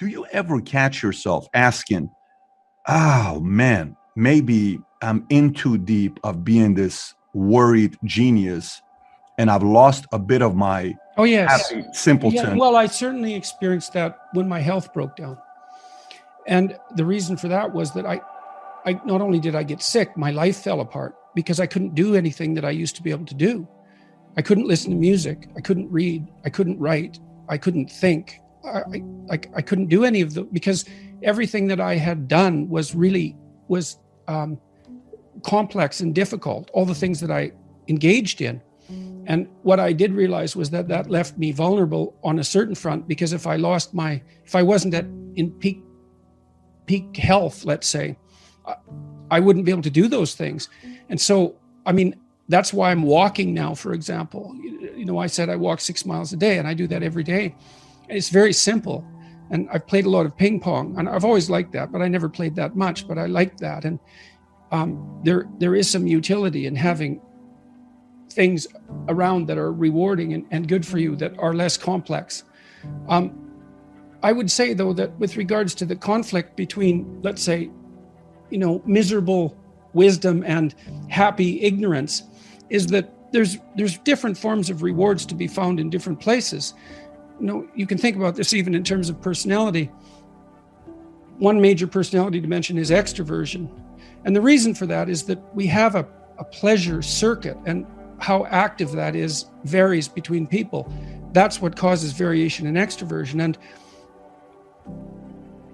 do you ever catch yourself asking, oh man, maybe I'm in too deep of being this worried genius and I've lost a bit of my happy simpleton? Yeah, well, I certainly experienced that when my health broke down. And the reason for that was that I not only did I get sick, my life fell apart because I couldn't do anything that I used to be able to do. I couldn't listen to music. I couldn't read. I couldn't write. I couldn't think. I couldn't do any of the, because everything that I had done was complex and difficult, all the things that I engaged in. And what I did realize was that left me vulnerable on a certain front, because if I wasn't in peak health, let's say, I wouldn't be able to do those things. And so, I mean, that's why I'm walking now, for example. You know, I said I walk 6 miles a day, and I do that every day. And it's very simple. And I've played a lot of ping pong, and I've always liked that, but I never played that much, but I liked that. And there is some utility in having things around that are rewarding and good for you, that are less complex. I would say, though, that with regards to the conflict between, let's say, you know, miserable wisdom and happy ignorance, is that there's different forms of rewards to be found in different places. You know, you can think about this even in terms of personality. One major personality dimension is extroversion. And the reason for that is that we have a pleasure circuit, and how active that is varies between people. That's what causes variation in extroversion. And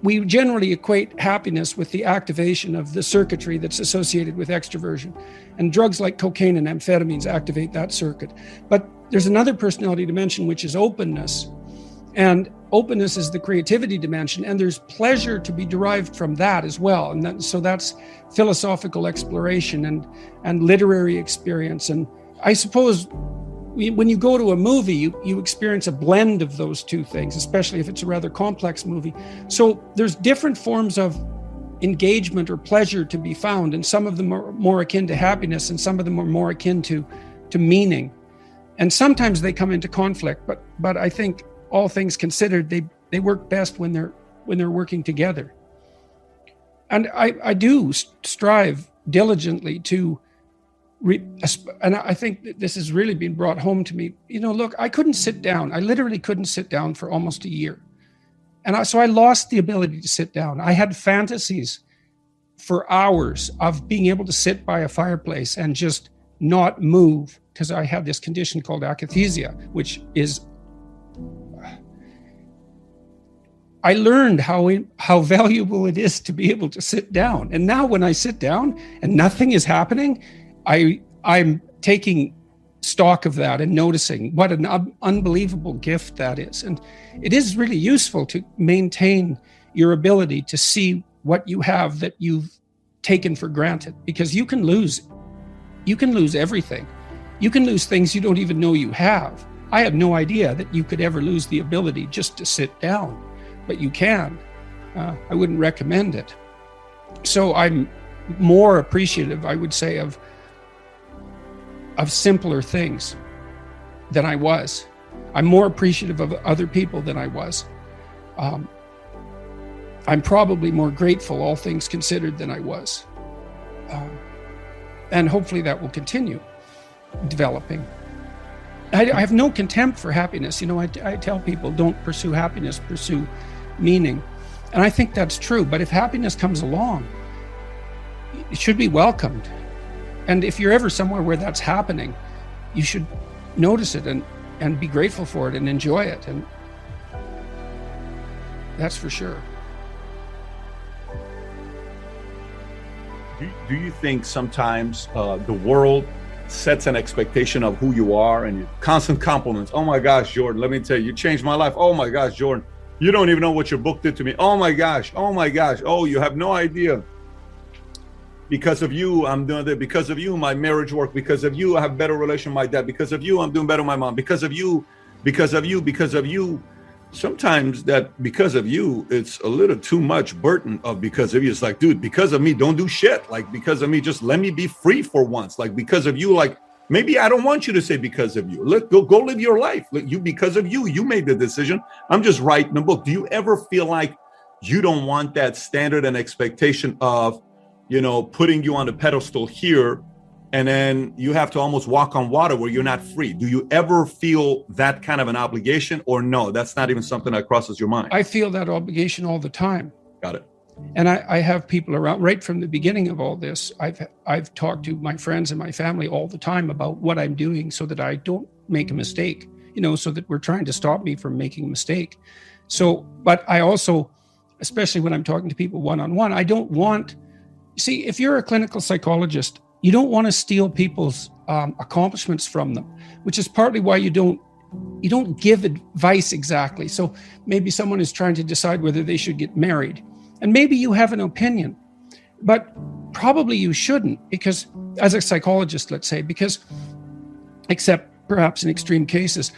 we generally equate happiness with the activation of the circuitry that's associated with extroversion. And drugs like cocaine and amphetamines activate that circuit. But there's another personality dimension, which is openness. And openness is the creativity dimension. And there's pleasure to be derived from that as well. And so that's philosophical exploration and literary experience. And I suppose when you go to a movie, you experience a blend of those two things, especially if it's a rather complex movie. So there's different forms of engagement or pleasure to be found, and some of them are more akin to happiness, and some of them are more akin to meaning. And sometimes they come into conflict, but I think all things considered, they work best when they're working together. And I do strive diligently to. And I think that this has really been brought home to me. You know, look, I couldn't sit down. I literally couldn't sit down for almost a year. And so I lost the ability to sit down. I had fantasies for hours of being able to sit by a fireplace and just not move, because I had this condition called akathisia, which is, I learned how valuable it is to be able to sit down. And now when I sit down and nothing is happening, I'm taking stock of that and noticing what an unbelievable gift that is. And it is really useful to maintain your ability to see what you have that you've taken for granted, because you can lose everything. You can lose things you don't even know you have. I had no idea that you could ever lose the ability just to sit down, but you can. I wouldn't recommend it. So I'm more appreciative, I would say, of simpler things than I was. I'm more appreciative of other people than I was. I'm probably more grateful, all things considered, than I was. And hopefully that will continue developing. I have no contempt for happiness. You know, I tell people, don't pursue happiness, pursue meaning. And I think that's true. But if happiness comes along, it should be welcomed. And if you're ever somewhere where that's happening, you should notice it and be grateful for it and enjoy it. And that's for sure. Do you think sometimes the world sets an expectation of who you are, and constant compliments? Oh my gosh, Jordan, let me tell you, you changed my life. Oh my gosh, Jordan, you don't even know what your book did to me. Oh my gosh. Oh, you have no idea. Because of you, I'm doing that. Because of you, my marriage worked. Because of you, I have better relation with my dad. Because of you, I'm doing better with my mom. Because of you. Sometimes that because of you, it's a little too much burden of because of you. It's like, dude, because of me, don't do shit. Like, because of me, just let me be free for once. Like, because of you, like, Maybe I don't want you to say because of you. Let go live your life. Because of you, you made the decision. I'm just writing a book. Do you ever feel like you don't want that standard and expectation of, putting you on the pedestal here, and then you have to almost walk on water where you're not free? Do you ever feel that kind of an obligation, or no, that's not even something that crosses your mind? I feel that obligation all the time. Got it. And I have people around right from the beginning of all this. I've talked to my friends and my family all the time about what I'm doing so that I don't make a mistake, so that we're trying to stop me from making a mistake. So, but I also, especially when I'm talking to people one-on-one, I don't want, see, if you're a clinical psychologist, you don't want to steal people's accomplishments from them, which is partly why you don't give advice exactly. So maybe someone is trying to decide whether they should get married. And maybe you have an opinion, but probably you shouldn't, because as a psychologist, let's say, except perhaps in extreme cases,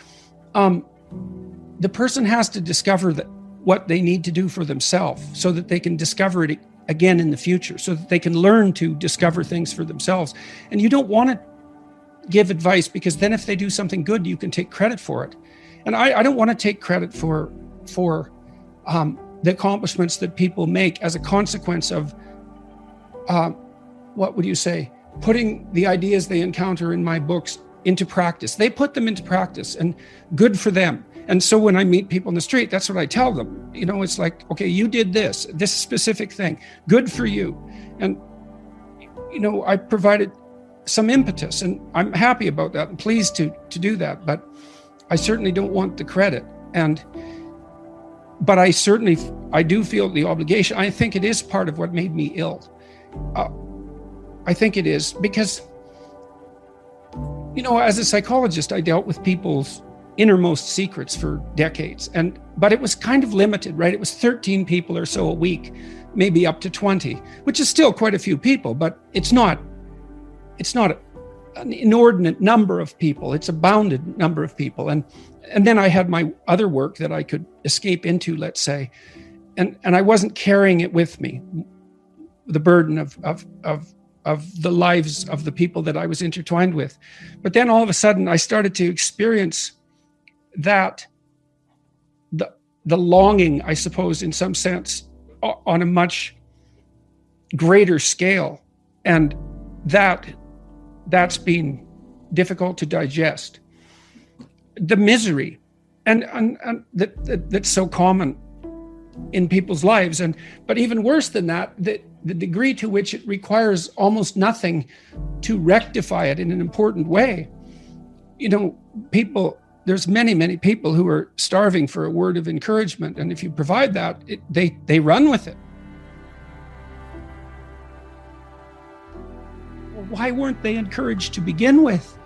the person has to discover what they need to do for themselves so that they can discover it again in the future, so that they can learn to discover things for themselves. And you don't want to give advice, because then if they do something good, you can take credit for it. And I don't want to take credit for the accomplishments that people make as a consequence of, putting the ideas they encounter in my books into practice. They put them into practice, and good for them. And so when I meet people in the street, that's what I tell them. It's like, okay, you did this specific thing, good for you. And, I provided some impetus, and I'm happy about that and pleased to do that. But I certainly don't want the credit. But I do feel the obligation. I think it is part of what made me ill. I think it is because, as a psychologist, I dealt with people's innermost secrets for decades. But it was kind of limited, right? It was 13 people or so a week, maybe up to 20, which is still quite a few people, but it's not an inordinate number of people. It's a bounded number of people. And then I had my other work that I could escape into, let's say, and I wasn't carrying it with me, the burden of the lives of the people that I was intertwined with. But then all of a sudden I started to experience that, the longing, I suppose, in some sense, on a much greater scale. And that's been difficult to digest. The misery and that's so common in people's lives, but even worse than that, the degree to which it requires almost nothing to rectify it in an important way. There's many people who are starving for a word of encouragement, and if you provide that, they run with it. Why weren't they encouraged to begin with?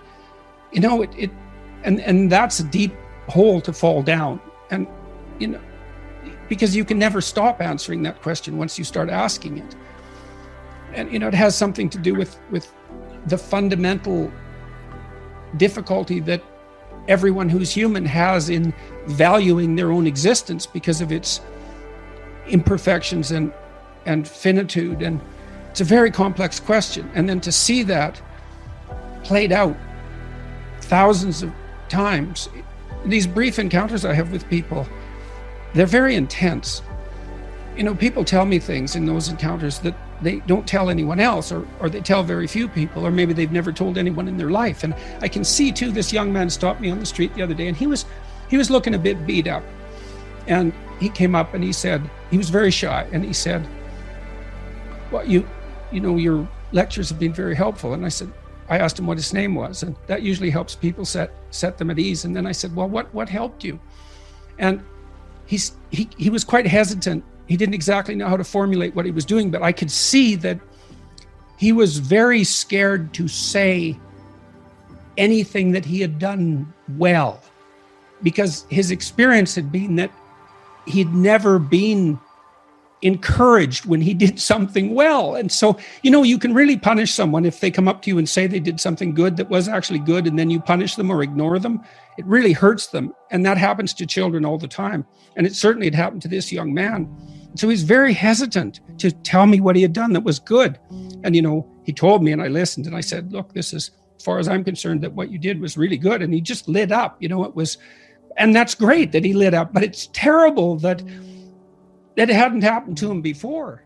And that's a deep hole to fall down. And, because you can never stop answering that question once you start asking it. And, it has something to do with the fundamental difficulty that everyone who's human has in valuing their own existence because of its imperfections and finitude. And it's a very complex question. And then to see that played out thousands of times, these brief encounters I have with people, they're very intense. People tell me things in those encounters that they don't tell anyone else, or they tell very few people, or maybe they've never told anyone in their life. And I can see too, this young man stopped me on the street the other day, and he was looking a bit beat up. And he came up and he said, he was very shy, and he said, well, your lectures have been very helpful. And I asked him what his name was, and that usually helps people set them at ease. And then I said, well, what helped you? And he was quite hesitant. He didn't exactly know how to formulate what he was doing, but I could see that he was very scared to say anything that he had done well, because his experience had been that he'd never been encouraged when he did something well. And so, you can really punish someone if they come up to you and say they did something good that was actually good, and then you punish them or ignore them. It really hurts them. And that happens to children all the time. And it certainly had happened to this young man. So he's very hesitant to tell me what he had done that was good. And, he told me, and I listened, and I said, look, this is as far as I'm concerned, that what you did was really good. And he just lit up, it was, and that's great that he lit up, but it's terrible that it hadn't happened to him before.